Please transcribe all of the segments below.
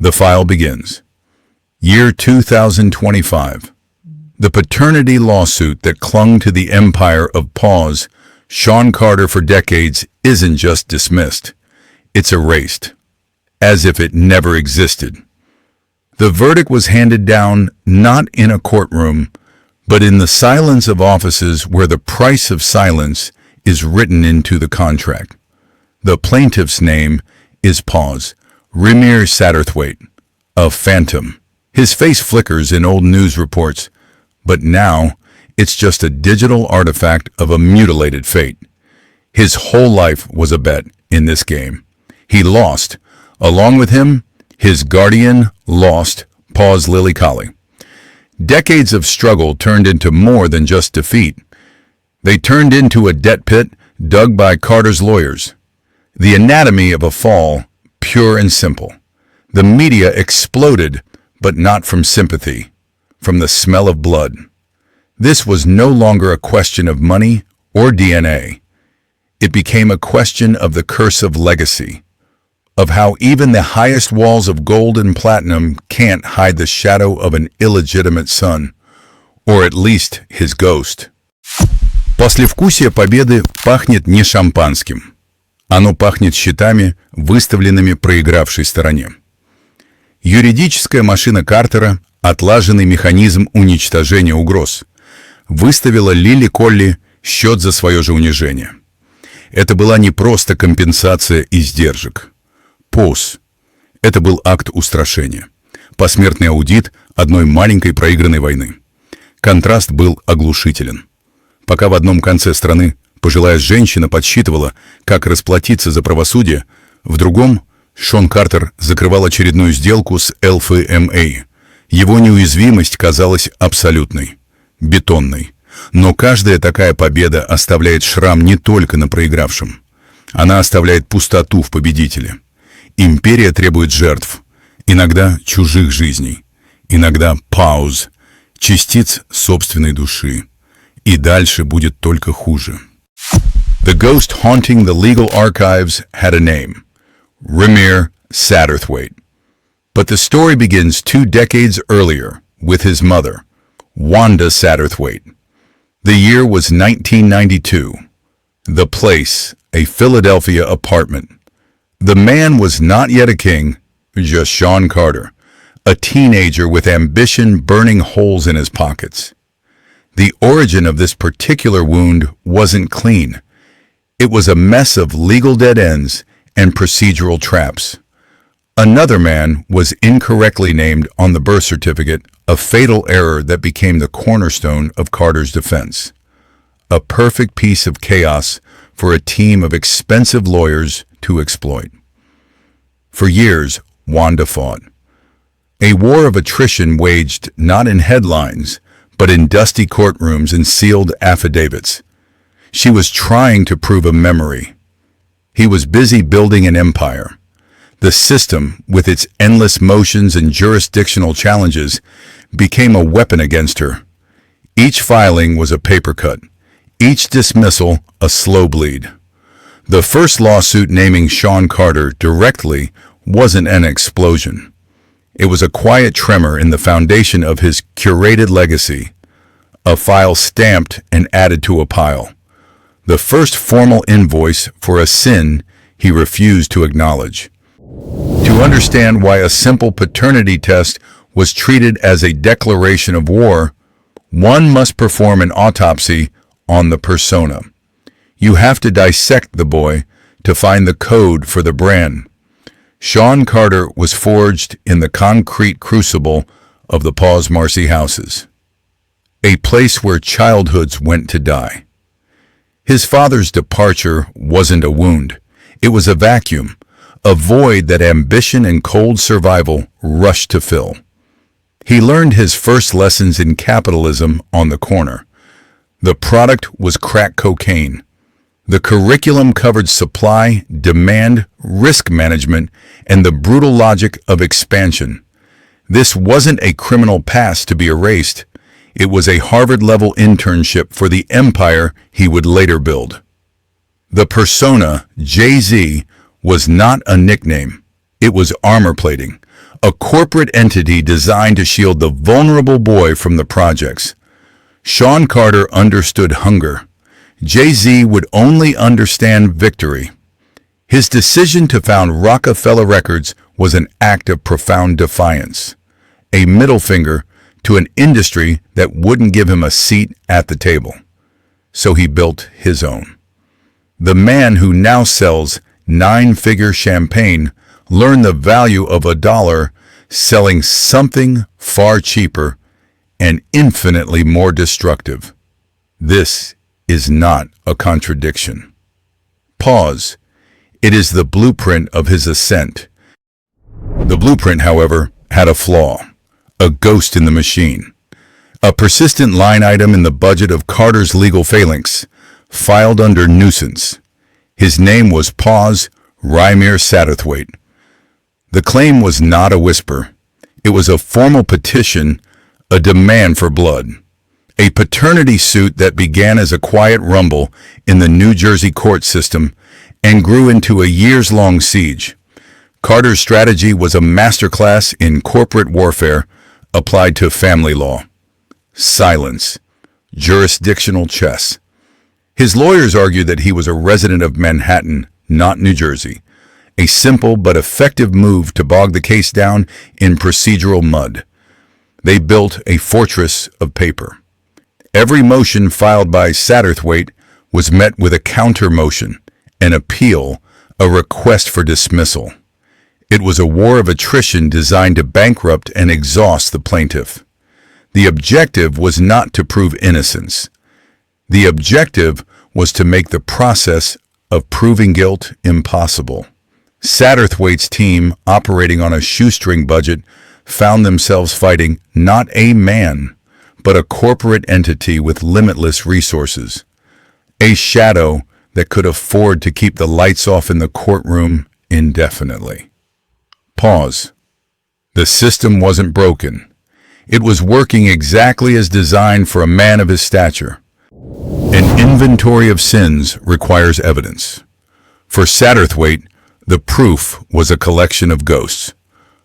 The file begins. Year 2025. The paternity lawsuit that clung to the empire of pause, Shawn Carter for decades, isn't just dismissed. It's erased, as if it never existed. The verdict was handed down not in a courtroom, but in the silence of offices where the price of silence is written into the contract. The plaintiff's name is Pause, Rymir Satterthwaite, a phantom. His face flickers in old news reports, but now it's just a digital artifact of a mutilated fate. His whole life was a bet in this game. He lost. Along with him, his guardian lost, Pause Lillie Coley. Decades of struggle turned into more than just defeat. They turned into a debt pit dug by Carter's lawyers. The anatomy of a fall, pure and simple. The media exploded, but not from sympathy, from the smell of blood. This was no longer a question of money or DNA. It became a question of the curse of legacy, of how even the highest walls of gold and platinum can't hide the shadow of an illegitimate son, or at least his ghost. Послевкусие победы пахнет не шампанским. Оно пахнет счетами, выставленными проигравшей стороне. Юридическая машина Картера, отлаженный механизм уничтожения угроз, выставила Лилlie Колли счет за свое же унижение. Это была не просто компенсация издержек. Pause. Это был акт устрашения. Посмертный аудит одной маленькой проигранной войны. Контраст был оглушителен. Пока в одном конце страны пожилая женщина подсчитывала, как расплатиться за правосудие, в другом Шон Картер закрывал очередную сделку с ЛФМА. Его неуязвимость казалась абсолютной, бетонной. Но каждая такая победа оставляет шрам не только на проигравшем. Она оставляет пустоту в победителе. Империя требует жертв, иногда чужих жизней, иногда пауз, частиц собственной души. И дальше будет только хуже. The ghost haunting the legal archives had a name, Rymir Satterthwaite. But the story begins 2 decades earlier with his mother, Wanda Satterthwaite. The year was 1992. The place, a Philadelphia apartment. The man was not yet a king, just Shawn Carter, a teenager with ambition burning holes in his pockets. The origin of this particular wound wasn't clean. It was a mess of legal dead ends and procedural traps. Another man was incorrectly named on the birth certificate, a fatal error that became the cornerstone of Carter's defense. A perfect piece of chaos for a team of expensive lawyers to exploit. For years, Wanda fought. A war of attrition waged not in headlines, but in dusty courtrooms and sealed affidavits. She was trying to prove a memory. He was busy building an empire. The system, with its endless motions and jurisdictional challenges, became a weapon against her. Each filing was a paper cut, each dismissal a slow bleed. The first lawsuit naming Shawn Carter directly wasn't an explosion. It was a quiet tremor in the foundation of his curated legacy, a file stamped and added to a pile. The first formal invoice for a sin he refused to acknowledge. To understand why a simple paternity test was treated as a declaration of war, one must perform an autopsy on the persona. You have to dissect the boy to find the code for the brand. Shawn Carter was forged in the concrete crucible of the Pause Marcy houses, a place where childhoods went to die. His father's departure wasn't a wound. It was a vacuum, a void that ambition and cold survival rushed to fill. He learned his first lessons in capitalism on the corner. The product was crack cocaine. The curriculum covered supply, demand, risk management, and the brutal logic of expansion. This wasn't a criminal past to be erased. It was a Harvard-level internship for the empire he would later build. The persona, Jay-Z, was not a nickname. It was armor plating, a corporate entity designed to shield the vulnerable boy from the projects. Shawn Carter understood hunger. Jay-Z would only understand victory. His decision to found Rockefeller Records was an act of profound defiance, a middle finger to an industry that wouldn't give him a seat at the table. So he built his own. The man who now sells nine-figure champagne learned the value of $1 selling something far cheaper and infinitely more destructive. This is not a contradiction. Pause. It is the blueprint of his ascent. The blueprint, however, had a flaw, a ghost in the machine. A persistent line item in the budget of Carter's legal phalanx, filed under nuisance. His name was Pause Rymir Satterthwaite. The claim was not a whisper. It was a formal petition, a demand for blood. A paternity suit that began as a quiet rumble in the New Jersey court system and grew into a years-long siege. Carter's strategy was a masterclass in corporate warfare applied to family law. Silence. Jurisdictional chess. His lawyers argued that he was a resident of Manhattan, not New Jersey. A simple but effective move to bog the case down in procedural mud. They built a fortress of paper. Every motion filed by Satterthwaite was met with a counter motion, an appeal, a request for dismissal. It was a war of attrition designed to bankrupt and exhaust the plaintiff. The objective was not to prove innocence. The objective was to make the process of proving guilt impossible. Satterthwaite's team, operating on a shoestring budget, found themselves fighting not a man, but a corporate entity with limitless resources. A shadow that could afford to keep the lights off in the courtroom indefinitely. Pause. The system wasn't broken. It was working exactly as designed for a man of his stature. An inventory of sins requires evidence. For Satterthwaite, the proof was a collection of ghosts.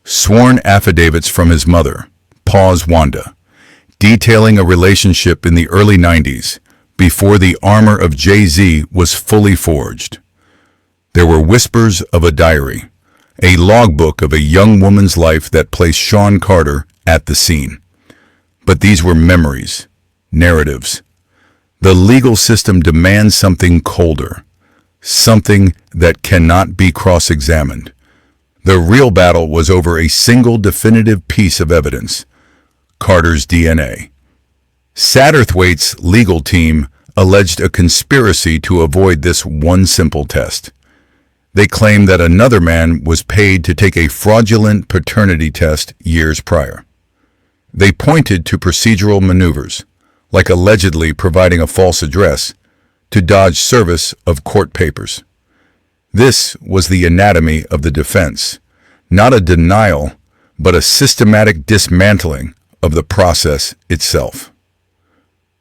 Sworn affidavits from his mother, Pause Wanda, detailing a relationship in the early 90s, before the armor of Jay-Z was fully forged. There were whispers of a diary, a logbook of a young woman's life that placed Shawn Carter at the scene. But these were memories, narratives. The legal system demands something colder, something that cannot be cross-examined. The real battle was over a single definitive piece of evidence, Carter's DNA. Satterthwaite's legal team alleged a conspiracy to avoid this one simple test. They claimed that another man was paid to take a fraudulent paternity test years prior. They pointed to procedural maneuvers, like allegedly providing a false address, to dodge service of court papers. This was the anatomy of the defense, not a denial, but a systematic dismantling of the process itself.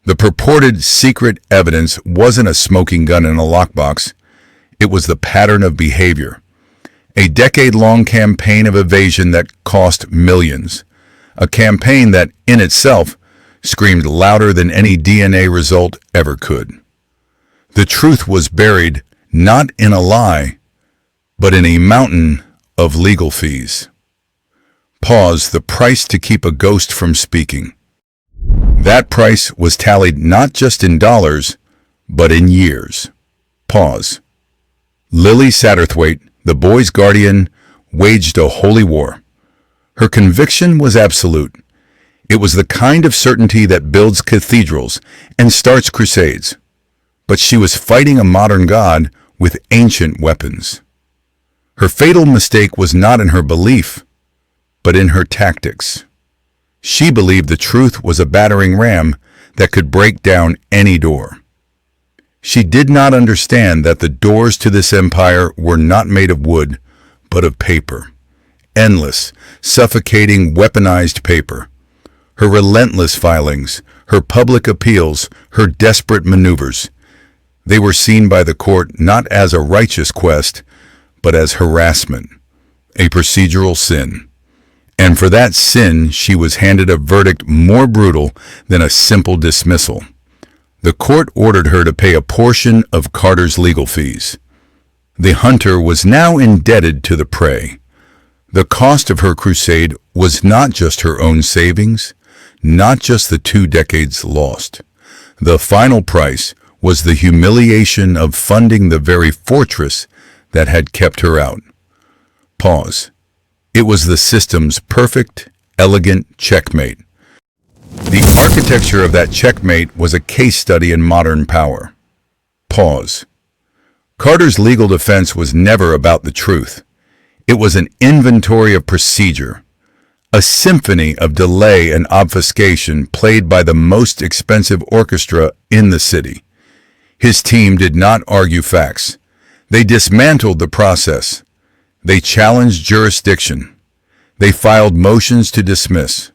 The purported secret evidence wasn't a smoking gun in a lockbox. It was the pattern of behavior. A decade-long campaign of evasion that cost millions. A campaign that, in itself, screamed louder than any DNA result ever could. The truth was buried not in a lie, but in a mountain of legal fees. Pause. The price to keep a ghost from speaking. That price was tallied not just in dollars, but in years. Pause. Lillie Satterthwaite, the boy's guardian, waged a holy war. Her conviction was absolute. It was the kind of certainty that builds cathedrals and starts crusades. But she was fighting a modern God with ancient weapons. Her fatal mistake was not in her belief, but in her tactics. She believed the truth was a battering ram that could break down any door. She did not understand that the doors to this empire were not made of wood, but of paper. Endless, suffocating, weaponized paper. Her relentless filings, her public appeals, her desperate maneuvers. They were seen by the court not as a righteous quest, but as harassment, a procedural sin. And for that sin, she was handed a verdict more brutal than a simple dismissal. The court ordered her to pay a portion of Carter's legal fees. The hunter was now indebted to the prey. The cost of her crusade was not just her own savings, not just the 2 decades lost. The final price was the humiliation of funding the very fortress that had kept her out. Pause. It was the system's perfect, elegant checkmate. The architecture of that checkmate was a case study in modern power. Pause. Carter's legal defense was never about the truth. It was an inventory of procedure, a symphony of delay and obfuscation played by the most expensive orchestra in the city. His team did not argue facts. They dismantled the process. They challenged jurisdiction. They filed motions to dismiss.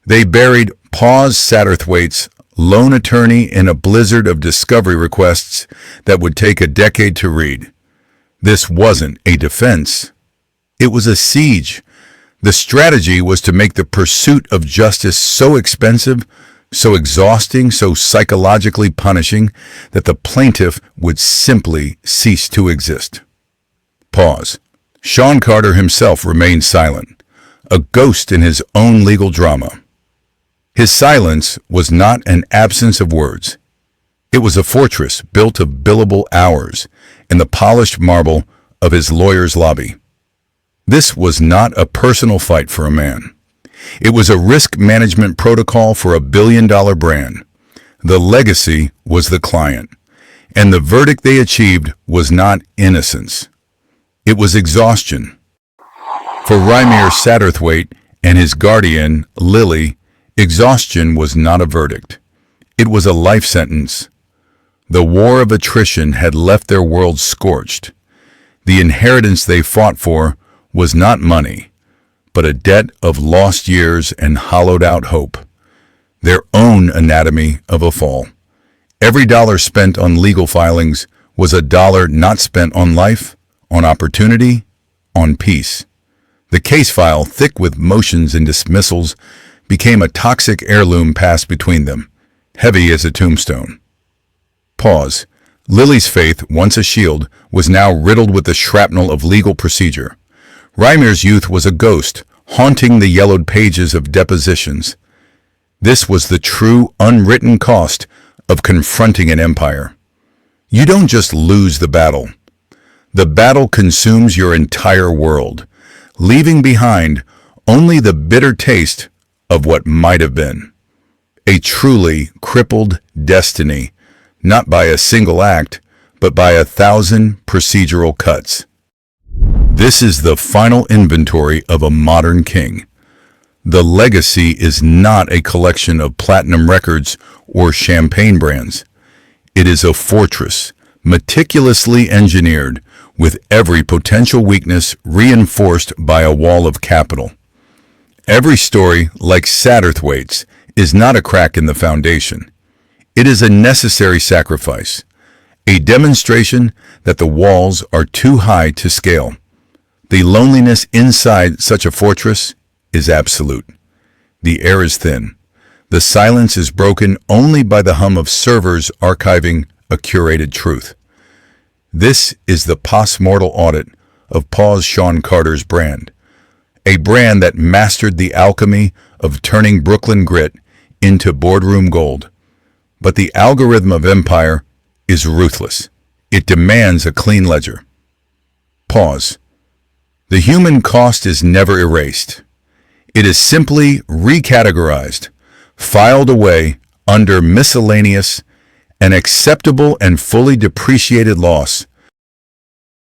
They buried Satterthwaite's lone attorney in a blizzard of discovery requests that would take a decade to read. This wasn't a defense. It was a siege. The strategy was to make the pursuit of justice so expensive, so exhausting, so psychologically punishing that the plaintiff would simply cease to exist. Pause. Shawn Carter himself remained silent, a ghost in his own legal drama. His silence was not an absence of words. It was a fortress built of billable hours in the polished marble of his lawyer's lobby. This was not a personal fight for a man. It was a risk management protocol for a billion-dollar brand. The legacy was the client, and the verdict they achieved was not innocence. It was exhaustion. For Rymir Satterthwaite and his guardian, Lillie, exhaustion was not a verdict. It was a life sentence. The war of attrition had left their world scorched. The inheritance they fought for was not money, but a debt of lost years and hollowed-out hope. Their own anatomy of a fall. Every dollar spent on legal filings was a dollar not spent on life, on opportunity, on peace. The case file, thick with motions and dismissals, became a toxic heirloom passed between them, heavy as a tombstone. Pause. Lillie's faith, once a shield, was now riddled with the shrapnel of legal procedure. Rymir's youth was a ghost, haunting the yellowed pages of depositions. This was the true, unwritten cost of confronting an empire. You don't just lose the battle. The battle consumes your entire world, leaving behind only the bitter taste of what might have been. A truly crippled destiny, not by a single act, but by 1,000 procedural cuts. This is the final inventory of a modern king. The legacy is not a collection of platinum records or champagne brands. It is a fortress, meticulously engineered, with every potential weakness reinforced by a wall of capital. Every story, like Satterthwaite's, is not a crack in the foundation. It is a necessary sacrifice, a demonstration that the walls are too high to scale. The loneliness inside such a fortress is absolute. The air is thin. The silence is broken only by the hum of servers archiving a curated truth. This is the post-mortal audit of Shawn Carter's brand, a brand that mastered the alchemy of turning Brooklyn grit into boardroom gold. But the algorithm of empire is ruthless. It demands a clean ledger. Pause. The human cost is never erased. It is simply recategorized, filed away under miscellaneous, an acceptable and fully depreciated loss